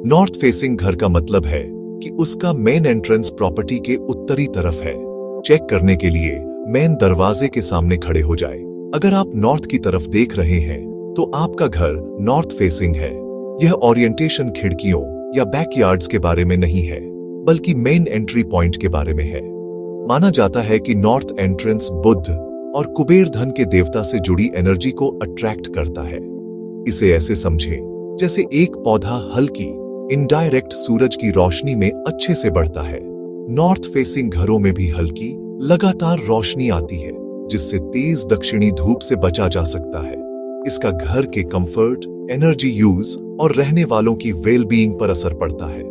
North facing घर का मतलब है कि उसका मेन एंट्रेंस प्रॉपर्टी के उत्तरी तरफ है। चेक करने के लिए मेन दरवाजे के सामने खड़े हो जाए। अगर आप नॉर्थ की तरफ देख रहे हैं तो आपका घर नॉर्थ फेसिंग है। यह ओरिएंटेशन खिड़कियों या बैकयार्ड्स के बारे में नहीं है, बल्कि मेन एंट्री पॉइंट के बारे में है। माना जाता है कि नॉर्थ एंट्रेंस बुध और कुबेर धन के देवता से जुड़ी एनर्जी को अट्रैक्ट करता है। इसे ऐसे समझें जैसे एक पौधा हल्की इनडायरेक्ट सूरज की रोशनी में अच्छे से बढ़ता है। नॉर्थ फेसिंग घरों में भी हल्की लगातार रोशनी आती है, जिससे तेज दक्षिणी धूप से बचा जा सकता है। इसका घर के कंफर्ट, एनर्जी यूज और रहने वालों की वेलबीइंग पर असर पड़ता है।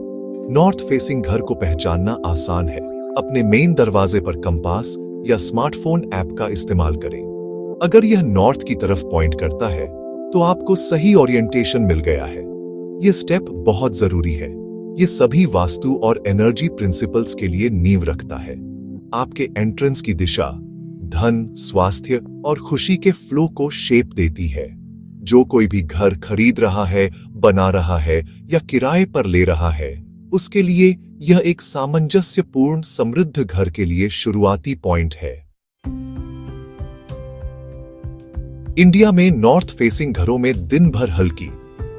नॉर्थ फेसिंग घर को पहचानना आसान है। अपने मेन दरवाजे पर कंपास या स्मार्टफोन ऐप का इस्तेमाल करें। अगर यह नॉर्थ की तरफ पॉइंट करता है तो आपको सही ओरिएंटेशन मिल गया है। यह स्टेप बहुत जरूरी है। यह सभी वास्तु और एनर्जी प्रिंसिपल्स के लिए नींव रखता है। आपके एंट्रेंस की दिशा धन, स्वास्थ्य और खुशी के फ्लो को शेप देती है। जो कोई भी घर खरीद रहा है, बना रहा है या किराए पर ले रहा है, उसके लिए यह एक सामंजस्यपूर्ण समृद्ध घर के लिए शुरुआती पॉइंट है। इंडिया में नॉर्थ फेसिंग घरों में दिन भर हल्की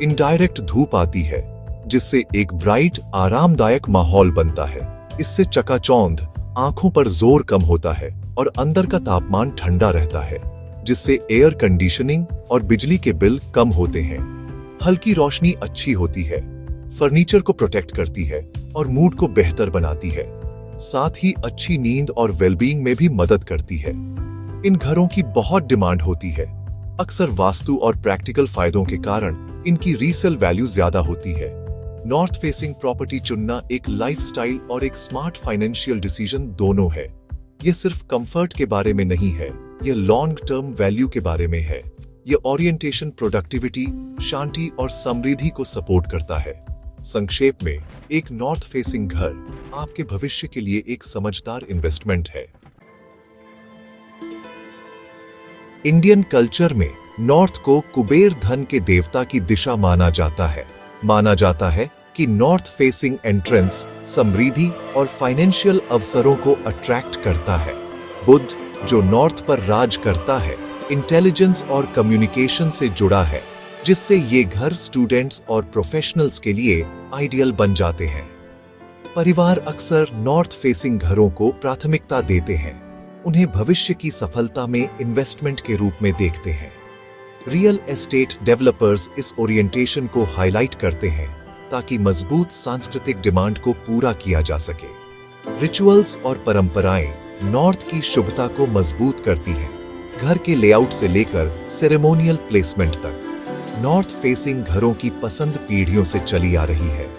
इनडायरेक्ट धूप आती है, जिससे एक ब्राइट आरामदायक माहौल बनता है। इससे चकाचौंध आंखों पर जोर कम होता है और अंदर का तापमान ठंडा रहता है, जिससे एयर कंडीशनिंग और बिजली के बिल कम होते हैं। हल्की रोशनी अच्छी होती है, फर्नीचर को प्रोटेक्ट करती है और मूड को बेहतर बनाती है। साथ ही अच्छी नींद और वेलबीइंग में भी मदद करती है। इन घरों की बहुत डिमांड होती है। अक्सर वास्तु और प्रैक्टिकल फायदों के कारण इनकी रीसेल वैल्यू ज्यादा होती है। नॉर्थ फेसिंग प्रॉपर्टी चुनना एक लाइफस्टाइल और एक स्मार्ट फाइनेंशियल डिसीजन दोनों है। यह सिर्फ कंफर्ट के बारे में नहीं है, यह लॉन्ग टर्म वैल्यू के बारे में है। यह ओरिएंटेशन प्रोडक्टिविटी, शांति और समृद्धि को सपोर्ट करता है। संक्षेप में, एक नॉर्थ फेसिंग घर आपके भविष्य के लिए एक समझदार इन्वेस्टमेंट है। इंडियन कल्चर में नॉर्थ को कुबेर धन के देवता की दिशा माना जाता है। माना जाता है कि नॉर्थ फेसिंग एंट्रेंस समृद्धि और फाइनेंशियल अवसरों को अट्रैक्ट करता है। बुध, जो नॉर्थ पर राज करता है, इंटेलिजेंस और कम्युनिकेशन से जुड़ा है, जिससे ये घर स्टूडेंट्स और प्रोफेशनल्स के लिए आइडियल बन जाते हैं। परिवार अक्सर नॉर्थ फेसिंग घरों को प्राथमिकता देते हैं। उन्हें भविष्य की सफलता में इन्वेस्टमेंट के रूप में देखते हैं। रियल एस्टेट डेवलपर्स इस ओरिएंटेशन को हाईलाइट करते हैं ताकि मजबूत सांस्कृतिक डिमांड को पूरा किया जा सके। रिचुअल्स और परंपराएं नॉर्थ की शुभता को मजबूत करती हैं। घर के लेआउट से लेकर सेरेमोनियल प्लेसमेंट तक नॉर्थ फेसिंग घरों की पसंद पीढ़ियों से चली आ रही है।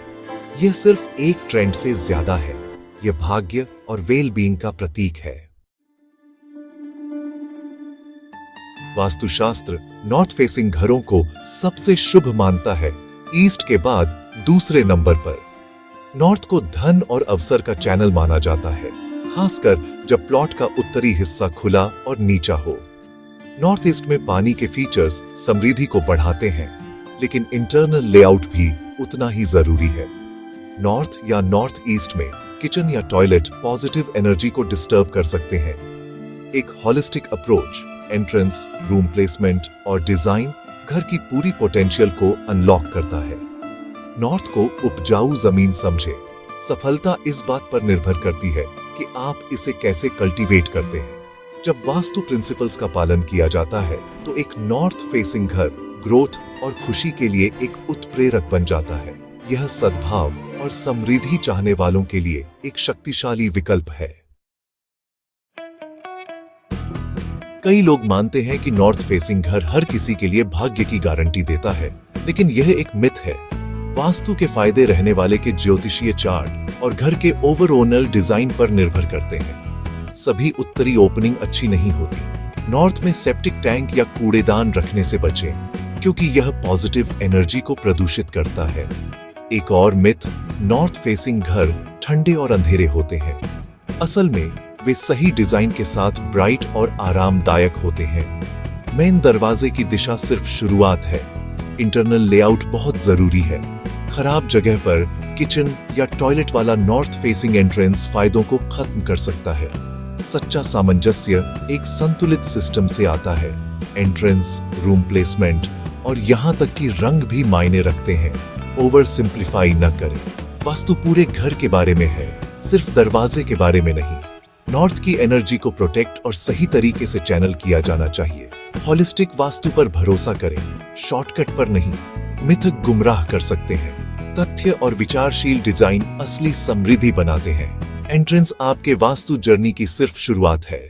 यह सिर्फ एक ट्रेंड से ज्यादा है। यह भाग्य और वेलबीइंग का प्रतीक है। वास्तुशास्त्र नॉर्थ फेसिंग घरों को सबसे शुभ मानता है। ईस्ट के बाद दूसरे नंबर पर नॉर्थ को धन और अवसर का चैनल माना जाता है, खासकर जब प्लॉट का उत्तरी हिस्सा खुला और नीचा हो। नॉर्थ ईस्ट में पानी के फीचर्स समृद्धि को बढ़ाते हैं, लेकिन इंटरनल लेआउट भी उतना ही जरूरी है। नॉर्थ या नॉर्थ ईस्ट में किचन या टॉयलेट पॉजिटिव एनर्जी को डिस्टर्ब कर सकते हैं। एक holistic approach, entrance, room placement और डिजाइन घर की पूरी पोटेंशियल को अनलॉक करता है। नॉर्थ को उपजाऊ जमीन समझे। सफलता इस बात पर निर्भर करती है कि आप इसे कैसे कल्टीवेट करते हैं। जब वास्तु प्रिंसिपल्स का पालन किया जाता है तो एक नॉर्थ फेसिंग घर ग्रोथ और खुशी के लिए एक उत्प्रेरक बन जाता है। यह सद्भाव और समृद्धि चाहने वालों के लिए एक शक्तिशाली विकल्प है। कई लोग मानते हैं कि नॉर्थ फेसिंग घर हर किसी के लिए भाग्य की गारंटी देता है, लेकिन यह एक मिथ है। वास्तु के फायदे रहने वाले के ज्योतिषीय चार्ट और घर के ओवरऑल डिजाइन पर निर्भर करते हैं। सभी उत्तरी ओपनिंग अच्छी नहीं होती। नॉर्थ में सेप्टिक टैंक या कूड़ेदान रखने से बचें, क्योंकि यह पॉजिटिव एनर्जी को प्रदूषित करता है। एक और मिथ, नॉर्थ फेसिंग घर ठंडे और अंधेरे होते हैं। असल में वे सही डिजाइन के साथ ब्राइट और आरामदायक होते हैं। मेन दरवाजे की दिशा सिर्फ शुरुआत है। इंटरनल लेआउट बहुत जरूरी है। खराब जगह पर किचन या टॉयलेट वाला नॉर्थ फेसिंग एंट्रेंस फायदों को खत्म कर सकता है। सच्चा सामंजस्य एक संतुलित सिस्टम से आता है। एंट्रेंस, रूम प्लेसमेंट और यहाँ तक कि रंग भी मायने रखते हैं। ओवर सिंप्लीफाई न करें। वास्तु पूरे घर के बारे में है, सिर्फ दरवाजे के बारे में नहीं। नॉर्थ की एनर्जी को प्रोटेक्ट और सही तरीके से चैनल किया जाना चाहिए। हॉलिस्टिक वास्तु पर भरोसा करें, शॉर्टकट पर नहीं। मिथक गुमराह कर सकते हैं। तथ्य और विचारशील डिजाइन असली समृद्धि बनाते हैं। एंट्रेंस आपके वास्तु जर्नी की सिर्फ शुरुआत है।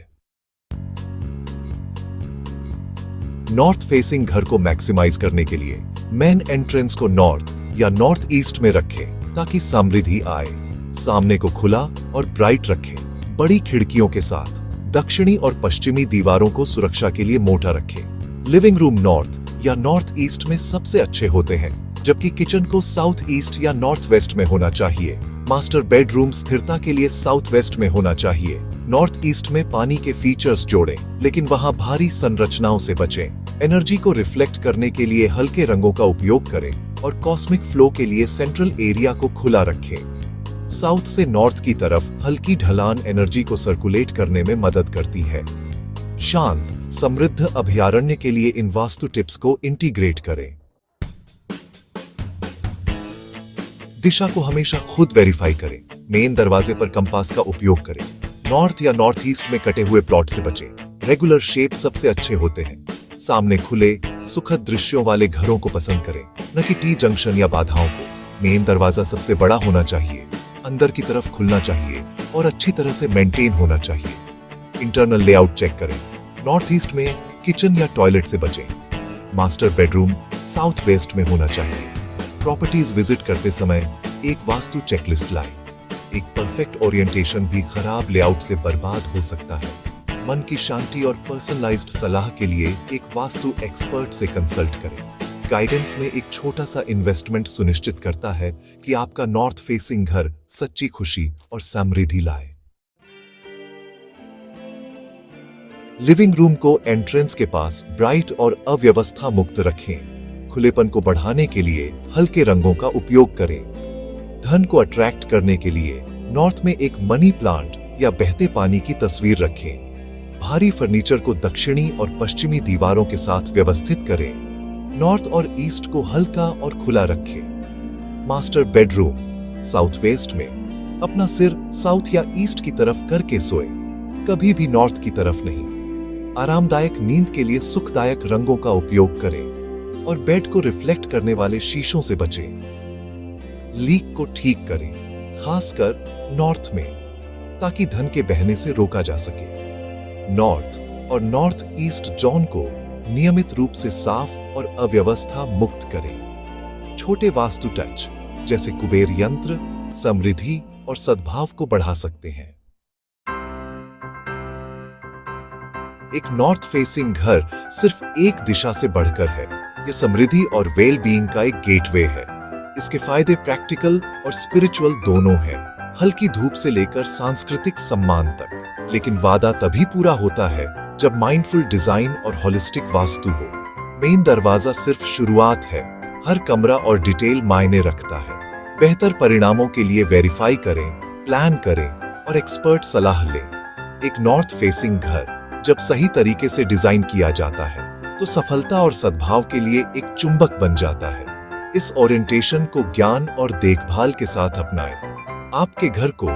नॉर्थ फेसिंग घर को मैक्सिमाइज करने के लिए मेन एंट्रेंस को नॉर्थ या नॉर्थ ईस्ट में रखें ताकि समृद्धि आए। सामने को खुला और ब्राइट रखें, बड़ी खिड़कियों के साथ। दक्षिणी और पश्चिमी दीवारों को सुरक्षा के लिए मोटा रखें। लिविंग रूम नॉर्थ या नॉर्थ ईस्ट में सबसे अच्छे होते हैं, जबकि किचन को साउथ ईस्ट या नॉर्थ वेस्ट में होना चाहिए। मास्टर बेडरूम स्थिरता के लिए साउथ वेस्ट में होना चाहिए। नॉर्थ ईस्ट में पानी के फीचर्स जोड़ें, लेकिन वहां भारी संरचनाओं से बचें। एनर्जी को रिफ्लेक्ट करने के लिए हल्के रंगों का उपयोग करें और कॉस्मिक फ्लो के लिए सेंट्रल एरिया को खुला रखें। साउथ से नॉर्थ की तरफ हल्की ढलान एनर्जी को सर्कुलेट करने में मदद करती है। शांत, समृद्ध अभयारण्य के लिए इन वास्तु टिप्स को इंटीग्रेट करें। दिशा को हमेशा खुद वेरीफाई करें। मेन दरवाजे पर कंपास का उपयोग करें। नॉर्थ या नॉर्थ ईस्ट में कटे हुए प्लॉट से बचें। रेगुलर शेप सबसे अच्छे होते हैं। सामने खुले, सुखद दृश्यों वाले घरों को पसंद करें, न कि टी जंक्शन या बाधाओं को। मेन दरवाजा सबसे बड़ा होना चाहिए, अंदर की तरफ खुलना चाहिए और अच्छी तरह से मेंटेन होना चाहिए। इंटरनल लेआउट चेक करें। नॉर्थ ईस्ट में किचन या टॉयलेट से बचें। मास्टर बेडरूम साउथ वेस्ट में होना चाहिए। प्रॉपर्टीज विजिट करते समय एक वास्तु चेकलिस्ट लाएं। एक परफेक्ट ओरिएंटेशन भी खराब लेआउट से बर्बाद हो सकता है। मन की शांति और पर्सनलाइज्ड सलाह के लिए एक वास्तु एक्सपर्ट से कंसल्ट करें। गाइडेंस में एक छोटा सा इन्वेस्टमेंट सुनिश्चित करता है कि आपका नॉर्थ फेसिंग घर सच्ची खुशी और समृद्धि लाए। लिविंग रूम को एंट्रेंस के पास ब्राइट और अव्यवस्था मुक्त रखें। खुलेपन को बढ़ाने के लिए हल्के रंगों का उपयोग करें। धन को अट्रैक्ट करने के लिए नॉर्थ में एक मनी प्लांट या बहते पानी की तस्वीर रखें। भारी फर्नीचर को दक्षिणी और पश्चिमी दीवारों के साथ व्यवस्थित करें। नॉर्थ और ईस्ट को हल्का और खुला रखें। मास्टर बेडरूम साउथ वेस्ट में अपना सिर साउथ या ईस्ट की तरफ करके सोए, कभी भी नॉर्थ की तरफ नहीं। आरामदायक नींद के लिए सुखदायक रंगों का उपयोग करें और बेड को रिफ्लेक्ट करने वाले शीशों से बचें। लीक को ठीक करें, खासकर नॉर्थ में, ताकि धन के बहने से रोका जा सके। नॉर्थ और नॉर्थ ईस्ट जोन को नियमित रूप से साफ और अव्यवस्था मुक्त करें। छोटे वास्तु टच जैसे कुबेर यंत्र समृद्धि और सद्भाव को बढ़ा सकते हैं। एक नॉर्थ फेसिंग घर सिर्फ एक दिशा से बढ़कर है। यह समृद्धि और वेल बीइंग का एक गेटवे है। इसके फायदे प्रैक्टिकल और स्पिरिचुअल दोनों हैं, हल्की धूप से लेकर सांस्कृतिक सम्मान तक। लेकिन वादा तभी पूरा होता है जब माइंडफुल डिजाइन और होलिस्टिक वास्तु हो। मेन दरवाजा सिर्फ शुरुआत है, हर कमरा और डिटेल मायने रखता है। बेहतर परिणामों के लिए वेरीफाई करें, प्लान करें और एक्सपर्ट सलाह लें। एक नॉर्थ फेसिंग घर जब सही तरीके से डिजाइन किया जाता है तो सफलता और सद्भाव के लिए एक चुंबक बन जाता है। इस ओरिएंटेशन को ज्ञान और देखभाल के साथ अपनाएं। आपके घर को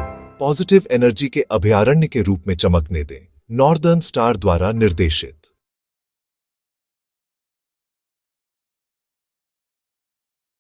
पॉजिटिव एनर्जी के अभयारण्य के रूप में चमकने दें। नॉर्दर्न स्टार द्वारा निर्देशित।